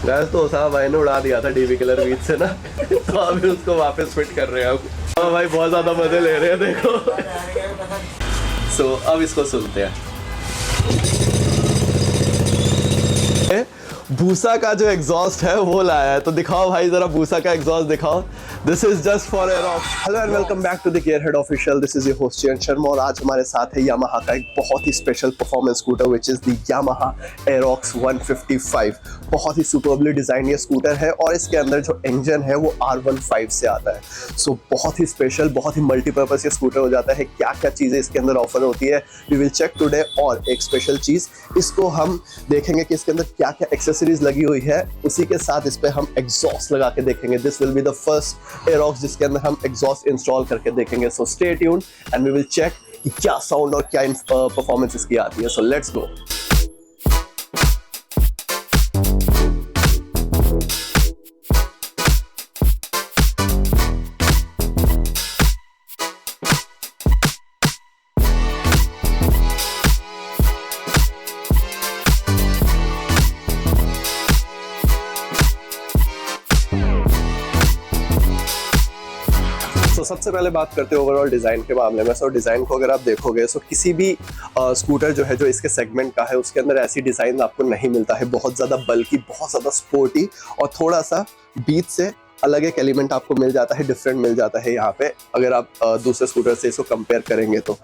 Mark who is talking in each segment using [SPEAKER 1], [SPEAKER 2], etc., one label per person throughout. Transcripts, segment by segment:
[SPEAKER 1] Gas तो उसामा भाई ने उड़ा दिया था डीवी किलर बीच से ना, तो अभी उसको वापस फिट कर रहे हैं हम। हाँ भाई बहुत ज्यादा मजे ले रहे हैं देखो। सो अब इसको सुनते हैं। भूसा का जो एग्जॉस्ट है वो लाया है, तो दिखाओ भाई जरा भूसा का एग्जॉस्ट दिखाओ। This is just for Aerox. Hello and welcome back to the Gearhead official. This is your host Chayan Sharma और आज हमारे साथ है यामाहा का एक बहुत ही special performance scooter which is the Yamaha Aerox 155। बहुत ही सुपरबली डिजाइन ये स्कूटर है और इसके अंदर जो इंजन है वो R15 से आता है। सो बहुत ही स्पेशल, बहुत ही मल्टीपर्पज ये स्कूटर हो जाता है। क्या क्या चीज़ें इसके अंदर ऑफर होती है वी विल चेक टुडे। और एक स्पेशल चीज़ इसको हम देखेंगे कि इसके अंदर क्या क्या एक्सेसरीज लगी हुई है, उसी के साथ इस पे हम एग्जॉस्ट लगा के देखेंगे। This will be the first Aerox जिसके अंदर हम एग्जॉस्ट इंस्टॉल करके देखेंगे। So stay tuned and we will check कि क्या साउंड और क्या परफॉर्मेंस इसकी आती है। So let's go. तो सबसे पहले बात करते हैं ओवरऑल डिज़ाइन के मामले में। सो डिज़ाइन को अगर आप देखोगे सो किसी भी स्कूटर जो है जो इसके सेगमेंट का है उसके अंदर ऐसी डिज़ाइन आपको नहीं मिलता है। बहुत ज़्यादा बल्कि, बहुत ज़्यादा स्पोर्टी और थोड़ा सा बीच से अलग एक एलिमेंट आपको मिल जाता है, डिफरेंट मिल जाता है यहाँ पे अगर आप दूसरे स्कूटर से इसको कंपेयर करेंगे तो।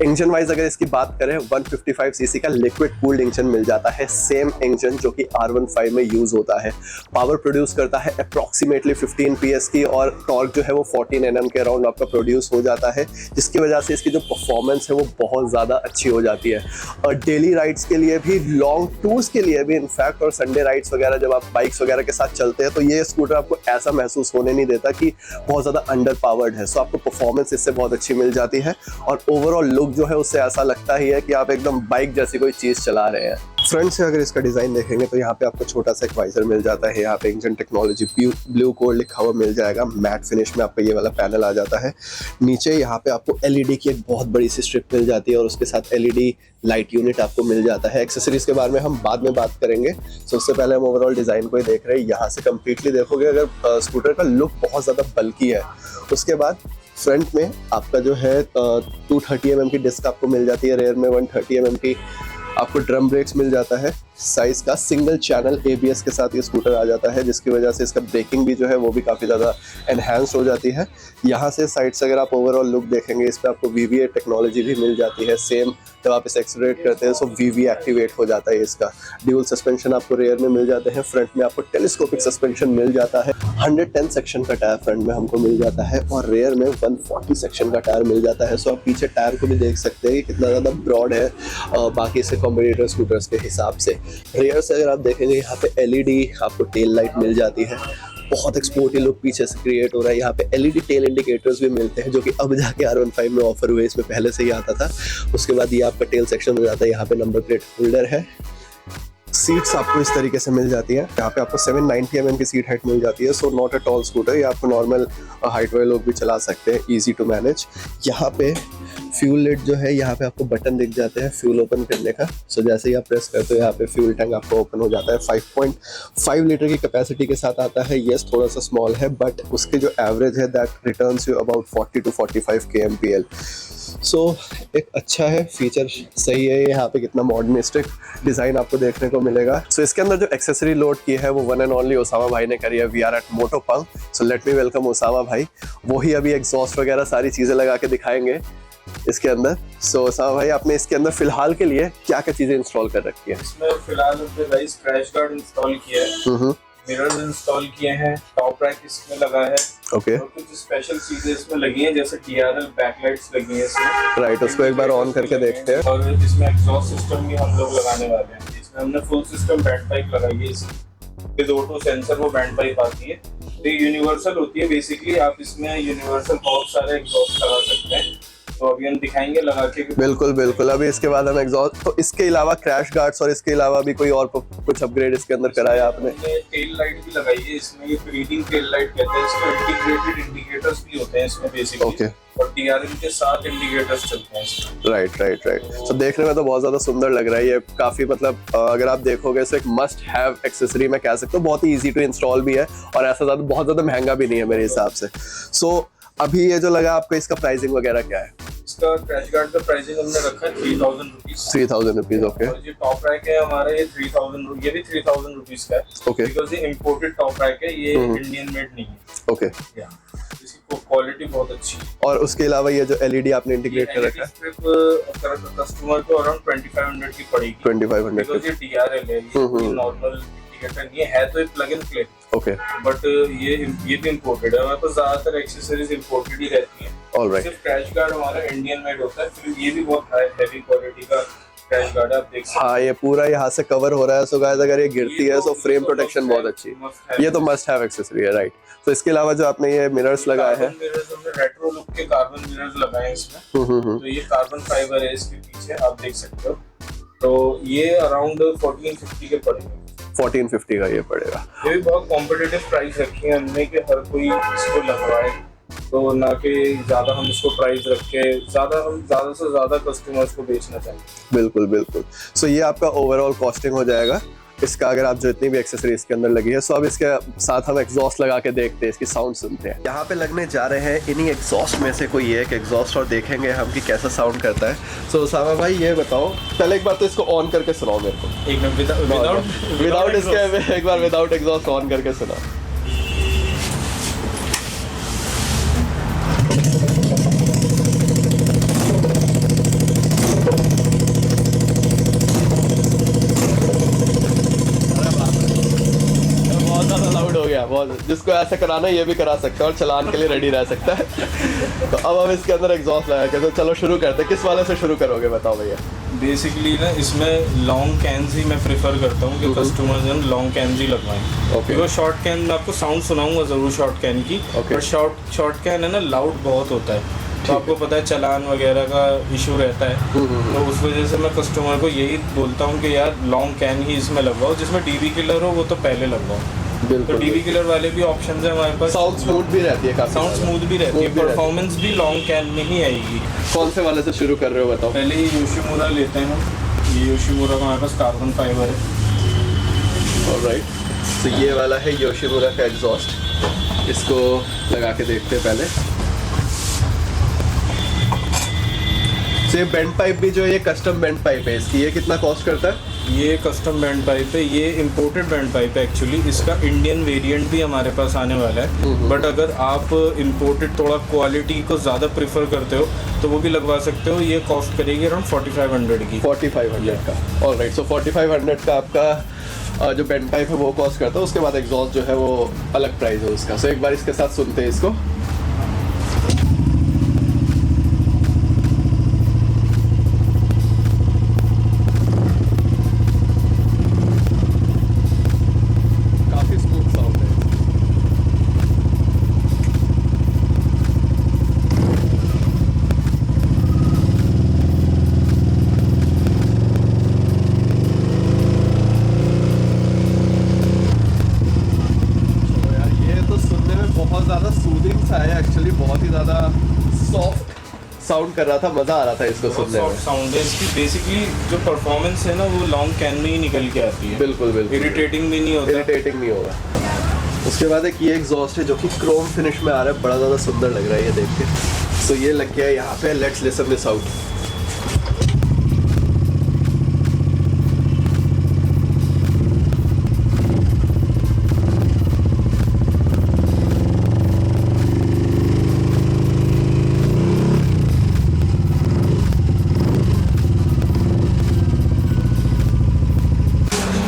[SPEAKER 1] इंजन वाइज अगर इसकी बात करें 155 सीसी का लिक्विड कूल्ड इंजन मिल जाता है, सेम इंजन जो कि R15 में यूज होता है। पावर प्रोड्यूस करता है अप्रॉक्सीमेटली 15 PS की और टॉर्क जो है वो 14 Nm के अराउंड आपका प्रोड्यूस हो जाता है, जिसकी वजह से इसकी जो परफॉर्मेंस है वो बहुत ज़्यादा अच्छी हो जाती है। और डेली राइड्स के लिए भी, लॉन्ग टूर्स के लिए भी इनफैक्ट, और संडे राइड्स वगैरह जब आप बाइक्स वगैरह के साथ चलते हैं तो ये स्कूटर आपको ऐसा महसूस होने नहीं देता कि बहुत ज़्यादा अंडर पावर्ड है। सो आपको परफॉर्मेंस इससे बहुत अच्छी मिल जाती है और ओवरऑल लुक जो है उससे ऐसा लगता ही है कि आप एकदम बाइक जैसी कोई चीज़ चला रहे हैं। फ्रंट से अगर इसका डिज़ाइन देखेंगे तो यहाँ पे आपको छोटा सा एक वाइजर मिल जाता है। यहाँ पे इंजन टेक्नोलॉजी ब्लू कोड लिखा हुआ मिल जाएगा। मैट फिनिश में आपका ये वाला पैनल आ जाता है। नीचे यहाँ पे आपको LED की एक बहुत बड़ी सी स्ट्रिप मिल जाती है और उसके साथ LED लाइट यूनिट आपको मिल जाता है। एक्सेसरीज के बारे में हम बाद में बात करेंगे। सो उससे पहले हम ओवरऑल डिज़ाइन को ही देख रहे हैं। यहाँ से कम्प्लीटली देखोगे अगर स्कूटर का लुक बहुत ज़्यादा बल्की है। उसके बाद फ्रंट में आपका जो है 230 mm की डिस्क आपको मिल जाती है। रेयर में 130 mm की आपको ड्रम ब्रेक्स मिल जाता है। साइज का सिंगल चैनल ABS के साथ ये स्कूटर आ जाता है, जिसकी वजह से इसका ब्रेकिंग भी जो है वो भी काफ़ी ज़्यादा एनहांस्ड हो जाती है। यहाँ से साइड से अगर आप ओवरऑल लुक देखेंगे इस पर आपको VVA टेक्नोलॉजी भी मिल जाती है। सेम जब आप इसे एक्सीलरेट करते हैं सो VVA एक्टिवेट हो जाता है इसका। ड्यूल सस्पेंशन आपको रेयर में मिल जाते हैं। फ्रंट में आपको टेलीस्कोपिक सस्पेंशन मिल जाता है। 110 सेक्शन का टायर फ्रंट में हमको मिल जाता है और रेयर में 140 सेक्शन का टायर मिल जाता है। सो आप पीछे टायर को भी देख सकते हैं कि कितना ज़्यादा ब्रॉड है बाकी से कॉम्पिटिटर स्कूटर्स के हिसाब से। रेयर से अगर आप देखेंगे यहाँ पे LED आपको टेल लाइट मिल जाती है। बहुत एक्सपोर्टी लुक पीछे से क्रिएट हो रहा है। यहाँ पे LED टेल इंडिकेटर्स भी मिलते हैं जो कि अब जाके R15 में ऑफर हुए, इसमें पहले से ही आता था। उसके बाद ये आपका टेल सेक्शन हो जाता है। यहाँ पे नंबर प्लेट होल्डर है। सीट्स आपको इस तरीके से मिल जाती है। यहाँ पे आपको 790 mm की सीट हाइट मिल जाती है। So not a tall scooter, ये आपको नॉर्मल हाइट वाले लोग भी चला सकते हैं, इजी टू मैनेज। यहाँ पे फ्यूल लिड जो है यहाँ पे आपको बटन दिख जाते हैं फ्यूल ओपन करने का। सो जैसे ही आप प्रेस करते हो यहाँ पे फ्यूल टैंक आपको ओपन हो जाता है। 5.5 लीटर की कैपेसिटी के साथ आता है। यस थोड़ा सा स्मॉल है बट उसके जो एवरेज है that returns you about 40 to 45 kmpl। सो एक अच्छा है, फीचर सही है। यहाँ पे कितना मॉडर्निस्टिक डिज़ाइन आपको देखने को मिलेगा। सो इसके अंदर जो एक्सेसरी लोड की है वो वन एंड ओनली ओसामा भाई ने करी है। We are at Motopunk. So let me welcome Osama भाई। वो ही अभी एग्जॉस्ट वगैरह सारी चीज़ें लगा के दिखाएंगे इसके अंदर। सो ओसामा भाई आपने इसके अंदर फिलहाल के लिए क्या क्या चीज़ें इंस्टॉल कर रखी है?
[SPEAKER 2] इसमें फिलहाल हमने भाई क्रैश गार्ड इंस्टॉल किया है, मिरर्स इंस्टॉल किए हैं, टॉप रैक इसमें लगा है।
[SPEAKER 1] ओके।
[SPEAKER 2] और कुछ स्पेशल चीजें इसमें लगी हैं जैसे TRL बैकलाइट्स लगी हैं इसमें।
[SPEAKER 1] राइट, उसको एक बार ऑन करके देखते हैं।
[SPEAKER 2] और इसमें एग्जॉस्ट सिस्टम भी हम लोग लगाने वाले हैं। इसमें हमने फुल सिस्टम बैंड पाइप लगाई है इसमें विद ऑटो सेंसर, वो बैंड पाइप आती है। तो यूनिवर्सल होती है बेसिकली। आप इसमें यूनिवर्सल बहुत सारे एग्जॉस्ट लगा सकते हैं। तो अभी हम दिखाएंगे लगा के।
[SPEAKER 1] बिल्कुल बिल्कुल। अभी इसके बाद हम एग्जॉस्ट, तो इसके अलावा क्रैश गार्ड्स और इसके अलावा भी कोई और कुछ अपग्रेड इसके अंदर कराया आपने?
[SPEAKER 2] टेल लाइट भी लगाई है इसमें। ये रीडिंग टेल लाइट कहते हैं इसको। इंटीग्रेटेड इंडिकेटर्स भी होते हैं इसमें बेसिकली।
[SPEAKER 1] ओके।
[SPEAKER 2] और DRL के 7 इंडिकेटर्स चलते हैं इसमें।
[SPEAKER 1] राइट तो देखने में तो बहुत ज्यादा सुंदर लग रहा है ये, काफी मतलब अगर आप देखोगे तो एक मस्ट हैव एक्सेसरी मैं कह सकता हूँ, बहुत ही इजी टू इंस्टॉल भी है और ऐसा ज्यादा बहुत ज्यादा महंगा भी नहीं है मेरे हिसाब से। सो अभी ये जो लगा आपको, इसका प्राइसिंग वगैरह क्या है?
[SPEAKER 2] इसका क्रैश गार्ड का प्राइसिंग हमने रखा है 3000 रुपीज।
[SPEAKER 1] 3000 rupees, okay.
[SPEAKER 2] और ये टॉप रैक है हमारा, ये 3000, ये भी 3000 रुपीज का है।
[SPEAKER 1] ओके।
[SPEAKER 2] बिकॉज ये इम्पोर्टेड टॉप रैक है, ये इंडियन मेड नहीं है।
[SPEAKER 1] ओके।
[SPEAKER 2] इसकी क्वालिटी बहुत अच्छी है।
[SPEAKER 1] और उसके अलावा ये जो एलईडी आपने इंटीग्रेट कर रखा है,
[SPEAKER 2] कस्टमर को अराउंड 2500 की पड़ेगी।
[SPEAKER 1] 2500
[SPEAKER 2] बिकॉज ये DRL है, ये नॉर्मल इंडिकेटर नहीं है तो ये plug and play.
[SPEAKER 1] Okay.
[SPEAKER 2] But ये भी इम्पोर्टेड है, हमारे पास ज्यादातर एक्सेसरीज इम्पोर्टेड ही रहती हैं।
[SPEAKER 1] ऑलराइट।
[SPEAKER 2] सिर्फ क्रैश गार्ड हमारा इंडियन मेड होता है। फिर ये भी बहुत हाई हैवी क्वालिटी का क्रैश गार्ड है, आप देख सकते हैं।
[SPEAKER 1] हाँ, ये पूरा यहाँ से कवर हो रहा है। सो गाइस अगर ये गिरती है तो फ्रेम प्रोटेक्शन बहुत अच्छी है, ये तो मस्ट हैव एक्सेसरी है, राइट। तो इसके अलावा जो आपने ये मिरर्स लगाए हैं,
[SPEAKER 2] मिरर्स हमने रेट्रो लुक के कार्बन मिरर्स लगाए हैं इसमें। तो ये कार्बन फाइबर है इसके पीछे, आप देख सकते हो। तो ये अराउंड 1450 के पड़ेंगे।
[SPEAKER 1] 1450 का ये पड़ेगा।
[SPEAKER 2] ये भी बहुत कॉम्पिटिटिव प्राइस रखी है हमने कि हर कोई इसको लगवाए, तो ना कि ज्यादा हम इसको प्राइस रख के हम ज्यादा से ज्यादा कस्टमर्स को बेचना चाहिए।
[SPEAKER 1] बिल्कुल। सो ये आपका ओवरऑल कॉस्टिंग हो जाएगा इसका, अगर आप जो इतनी भी एक्सेसरी इसके अंदर लगी है। सो अब इसके साथ हम एग्जॉस्ट लगा के देखते हैं, इसकी साउंड सुनते हैं। यहाँ पे लगने जा रहे हैं इन्हीं एग्जॉस्ट में से कोई एक एग्जॉस्ट और देखेंगे हम कि कैसा साउंड करता है। सो उसामा भाई ये बताओ, पहले एक बार तो इसको ऑन करके सुनाओ मेरे को।
[SPEAKER 2] एक मिनट,
[SPEAKER 1] विदाउट इसके एक बार विदाउट एग्जॉस्ट ऑन करके सुनाओ। बहुत, जिसको ऐसा कराना है ये भी करा सकता है और चलान के लिए रेडी रह सकता है। तो अब हम इसके अंदर एग्जॉस्ट लगा के, तो चलो शुरू करते हैं। किस वाले से शुरू करोगे बताओ भैया?
[SPEAKER 2] बेसिकली ना इसमें लॉन्ग कैन्स ही मैं प्रेफर करता हूँ कि कस्टमर्स लॉन्ग कैन्स ही लगवाएं।
[SPEAKER 1] ओके।
[SPEAKER 2] शॉर्ट कैन में आपको साउंड सुनाऊंगा जरूर शॉर्ट कैन की।
[SPEAKER 1] ओके।
[SPEAKER 2] पर शॉर्ट कैन है ना, लाउड बहुत होता है, तो आपको पता है चलान वगैरह का इशू रहता है। तो उस वजह से मैं कस्टमर को यही बोलता हूँ कि यार लॉन्ग कैन ही इसमें लगवाओ, जिसमें डीबी किलर हो वो तो पहले लगवाओ। तो डीबी किलर वाले भी ऑप्शंस है हमारे पास।
[SPEAKER 1] साउंड स्मूथ भी रहती है,
[SPEAKER 2] साउंड स्मूथ भी रहती है, परफॉर्मेंस भी लॉन्ग कैन में ही आएगी।
[SPEAKER 1] कौन से वाले से शुरू कर रहे हो बताओ?
[SPEAKER 2] पहले ये योशीमुरा लेते हैं हम। ये योशीमुरा का हमारे पास कार्बन फाइबर है।
[SPEAKER 1] ऑलराइट। तो ये वाला है योशीमुरा का एग्जॉस्ट, इसको लगा के देखते हैं पहले। तो ये बेंड पाइप भी जो है, ये कस्टम बेंड पाइप है इसकी, ये कितना कॉस्ट करता है?
[SPEAKER 2] ये कस्टम बैंड पाइप है, ये इम्पोर्टेड बैंड पाइप है एक्चुअली। इसका इंडियन वेरिएंट भी हमारे पास आने वाला है। बट अगर आप इम्पोर्टेड थोड़ा क्वालिटी को ज़्यादा प्रेफर करते हो तो वो भी लगवा सकते हो। ये कॉस्ट करेगी अराउंड 4500 की।
[SPEAKER 1] 4500 का, ऑलराइट। सो 4500 का आपका जो बैंड पाइप है वो कॉस्ट करता है। उसके बाद एग्जॉस्ट जो है वो अलग प्राइस है उसका। सो एक बार इसके साथ सुनते हैं इसको। एक्चुअली बहुत ही ज़्यादा सॉफ्ट साउंड कर रहा था, मज़ा आ रहा था इसको सुनने में।
[SPEAKER 2] साउंड है इसकी। बेसिकली जो परफॉर्मेंस है ना वो लॉन्ग कैन में ही निकल के आती है।
[SPEAKER 1] बिल्कुल।
[SPEAKER 2] इरिटेटिंग भी नहीं होता।
[SPEAKER 1] इरिटेटिंग नहीं होगा। उसके बाद एक ये एग्जॉस्ट है जो कि क्रोम फिनिश में आ रहा है, बड़ा ज़्यादा सुंदर लग रहा है ये देख के। सो ये लग गया है यहाँ पे। Let's listen this out.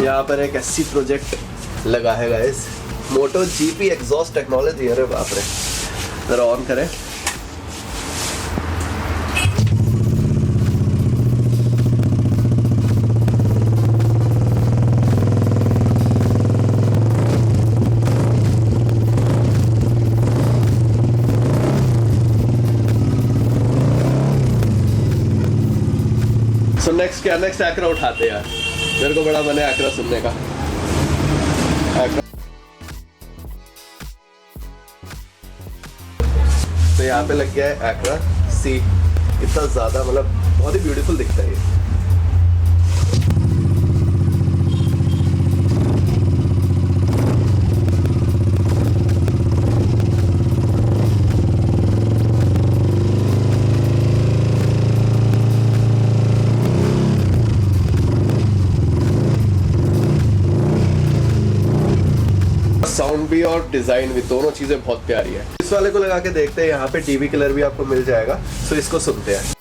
[SPEAKER 1] यहाँ पर एक SC प्रोजेक्ट लगा है गाइस, मोटो GP एग्जॉस्ट टेक्नोलॉजी। अरे बाप रे, जरा ऑन करें। सो नेक्स्ट क्या, नेक्स्ट एक्रा उठाते हैं यार, मेरे को बड़ा मन है एक्रा सुनने का। तो यहाँ पे लग गया है एक्रा सी, इतना ज़्यादा मतलब बहुत ही ब्यूटीफुल दिखता है ये। साउंड भी और डिजाइन भी दोनों चीजें बहुत प्यारी है। इस वाले को लगा के देखते हैं, यहाँ पे टीवी कलर भी आपको मिल जाएगा, सो इसको सुनते हैं।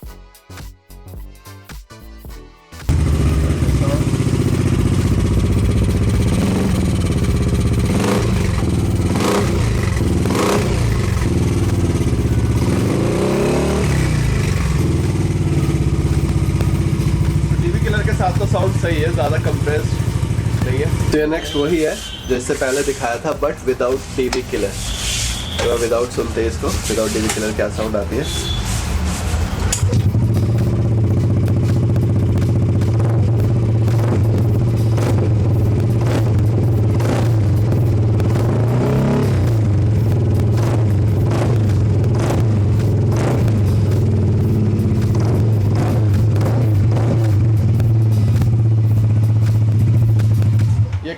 [SPEAKER 1] टीवी कलर के साथ तो साउंड सही है, ज्यादा कंप्रेस्ड नहीं है। तो ये नेक्स्ट वही है जैसे पहले दिखाया था, बट विदाउट टीवी किलर। तो विदाउट सुनते हैं इसको, विदाउट टीवी किलर क्या साउंड आती है।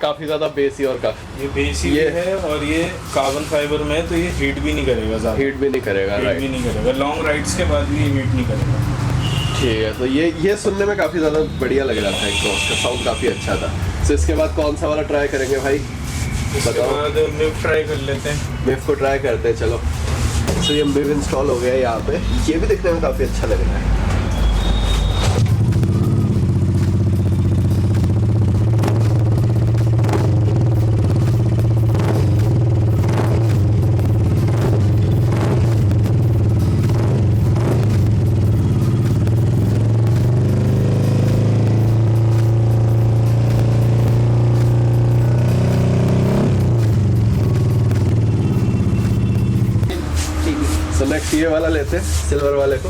[SPEAKER 1] काफी ज्यादा बेसी और काफी
[SPEAKER 2] ये बेसी ये है, और ये कार्बन फाइबर में है, तो ये हीट भी नहीं करेगा ज़्यादा।
[SPEAKER 1] हीट भी नहीं करेगा,
[SPEAKER 2] हीट भी नहीं करेगा, लॉन्ग राइड्स के बाद भी हीट नहीं करेगा।
[SPEAKER 1] ठीक है, तो ये सुनने में काफी ज्यादा बढ़िया लग रहा था, एग्जॉस्ट का साउंड काफी अच्छा था। तो इसके बाद कौन सा वाला ट्राई करेंगे भाई, बताओ।
[SPEAKER 2] मिफ ट्राई कर लेते हैं,
[SPEAKER 1] मिफ को ट्राई करते हैं, चलो। तो ये मिफ इंस्टॉल हो गया है यहाँ पे, ये भी दिखने में काफी अच्छा लग रहा है। तो नेक्स्ट ये वाला लेते हैं, सिल्वर वाले को।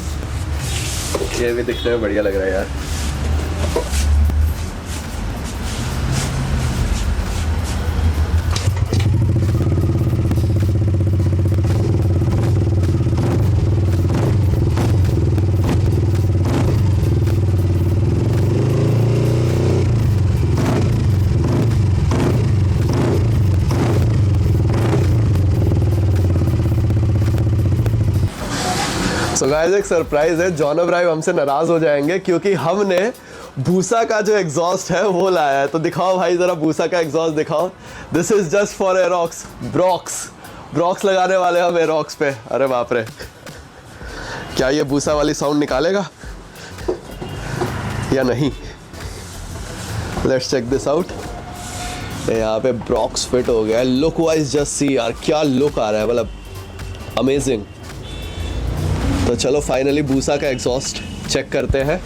[SPEAKER 1] ये भी दिखने में बढ़िया लग रहा है यार। सो गाइस, एक सरप्राइज है, जॉन अब्राहम हमसे नाराज हो जाएंगे क्योंकि हमने भूसा का जो एग्जॉस्ट है वो लाया है। तो दिखाओ भाई जरा भूसा का एग्जॉस्ट दिखाओ। This is just for Aerox, ब्रॉक्स लगाने वाले हम एरोक्स पे। अरे बाप रे, क्या ये भूसा वाली साउंड निकालेगा या नहीं? Let's check this out. यहाँ पे ब्रॉक्स फिट हो गया है। लुक वाइज जस्ट सी यार, क्या लुक आ रहा है, मतलब अमेजिंग। तो चलो फाइनली भूसा का एग्जॉस्ट चेक करते हैं।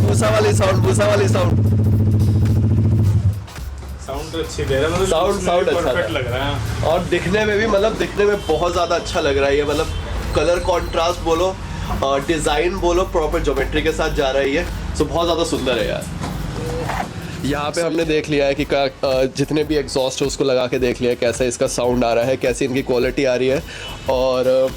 [SPEAKER 1] भूसा वाली साउंड
[SPEAKER 2] तो अच्छी दे रहा है,
[SPEAKER 1] साउंड अच्छा
[SPEAKER 2] लग रहा है,
[SPEAKER 1] और दिखने में भी मतलब दिखने में बहुत ज़्यादा अच्छा लग रहा है। ये मतलब कलर कॉन्ट्रास्ट बोलो, डिज़ाइन बोलो, प्रॉपर ज्योमेट्री के साथ जा रही है। सो बहुत ज़्यादा सुंदर है यार। यहाँ पे हमने देख लिया है कि जितने भी एग्जॉस्ट है उसको लगा के देख लिया है कैसा इसका साउंड आ रहा है, कैसी इनकी क्वालिटी आ रही है। और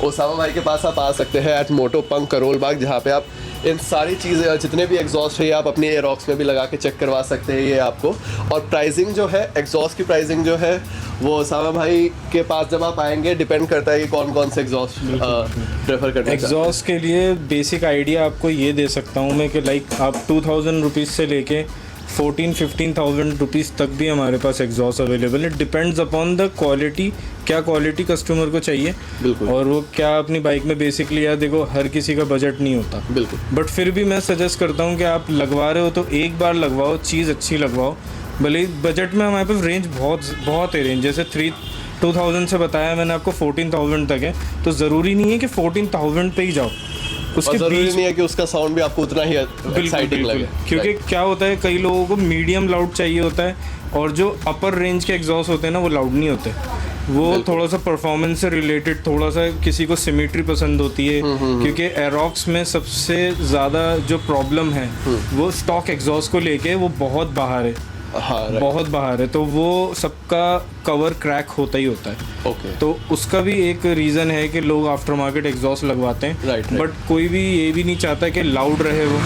[SPEAKER 1] ओसामा भाई के पास आप आ सकते हैं एट मोटो पंक करोल बाग, जहाँ पे आप इन सारी चीज़ें जितने भी एग्जॉस्ट है ये आप अपनी एरोक्स में भी लगा के चेक करवा सकते हैं ये आपको। और प्राइसिंग जो है, एग्जॉस्ट की प्राइसिंग जो है वो ओसामा भाई के पास जब आप आएंगे डिपेंड करता है कि कौन कौन से एग्जॉस्ट प्रेफर करते हैं।
[SPEAKER 2] एग्जॉस्ट के लिए बेसिक आइडिया आपको ये दे सकता हूँ मैं कि लाइक आप 2000 रुपीज़ से लेके 14-15,000 रुपीज़ तक भी हमारे पास एग्जॉस्ट अवेलेबल है। डिपेंड्स अपॉन द क्वालिटी, क्या क्वालिटी कस्टमर को चाहिए,
[SPEAKER 1] बिल्कुल, और
[SPEAKER 2] वो क्या अपनी बाइक में बेसिकली यार देखो हर किसी का बजट नहीं होता,
[SPEAKER 1] बिल्कुल,
[SPEAKER 2] बट फिर भी मैं सजेस्ट करता हूँ कि आप लगवा रहे हो तो एक बार लगवाओ, चीज़ अच्छी लगवाओ। भले बजट में हमारे पास रेंज बहुत है रेंज, जैसे 2000 से बताया मैंने आपको 14,000 तक है, तो ज़रूरी नहीं है कि 14,000 पे ही जाओ।
[SPEAKER 1] और
[SPEAKER 3] उसके
[SPEAKER 1] जरूरी
[SPEAKER 3] बीच
[SPEAKER 1] नहीं है कि उसका साउंड भी आपको उतना ही एक्साइटिंग लगे,
[SPEAKER 3] क्योंकि क्या होता है कई लोगों को मीडियम लाउड चाहिए होता है और जो अपर रेंज के एग्जॉस्ट होते हैं ना वो लाउड नहीं होते, वो थोड़ा सा परफॉर्मेंस से रिलेटेड, थोड़ा सा किसी को सिमेट्री पसंद होती है, क्योंकि एरोक्स में सबसे ज़्यादा जो प्रॉब्लम है वो स्टॉक एग्जॉस्ट को लेके वो बहुत बाहर है,
[SPEAKER 1] हाँ right.
[SPEAKER 3] बहुत बाहर है, तो वो सबका कवर क्रैक होता ही होता है।
[SPEAKER 1] ओके
[SPEAKER 3] तो उसका भी एक रीज़न है कि लोग आफ्टर मार्केट एग्जॉस्ट लगवाते हैं,
[SPEAKER 1] Right.
[SPEAKER 3] बट कोई भी ये भी नहीं चाहता कि लाउड रहे वो,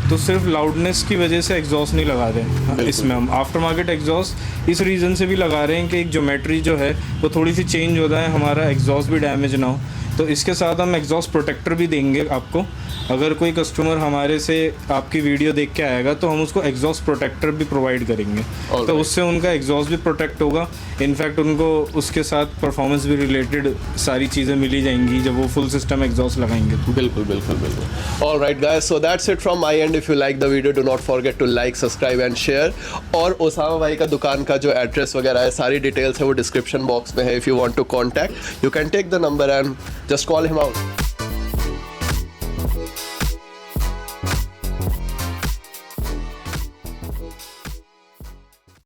[SPEAKER 3] तो सिर्फ लाउडनेस की वजह से एग्जॉस्ट नहीं लगा रहे इसमें। हम आफ्टर मार्केट एग्जॉस्ट इस रीज़न से भी लगा रहे हैं कि एक ज्योमेट्री जो है वो थोड़ी सी चेंज होता है, हमारा एग्जॉस्ट भी डैमेज ना हो। तो इसके साथ हम एग्जॉस्ट प्रोटेक्टर भी देंगे आपको। अगर कोई कस्टमर हमारे से आपकी वीडियो देख के आएगा तो हम उसको एग्जॉस्ट प्रोटेक्टर भी प्रोवाइड करेंगे, तो उससे उनका एग्जॉस्ट भी प्रोटेक्ट होगा। इनफैक्ट उनको उसके साथ परफॉर्मेंस भी रिलेटेड सारी चीज़ें मिली जाएंगी जब वो फुल सिस्टम एग्जॉस्ट लगाएंगे।
[SPEAKER 1] बिल्कुल बिल्कुल बिल्कुल। All right guys, so that's it from my end. If you like the video do not forget to like, subscribe and share. और ओसामा भाई का दुकान का जो एड्रेस वगैरह है, सारी डिटेल्स है वो डिस्क्रिप्शन बॉक्स में है। If you want to contact you can take the number and just call him out.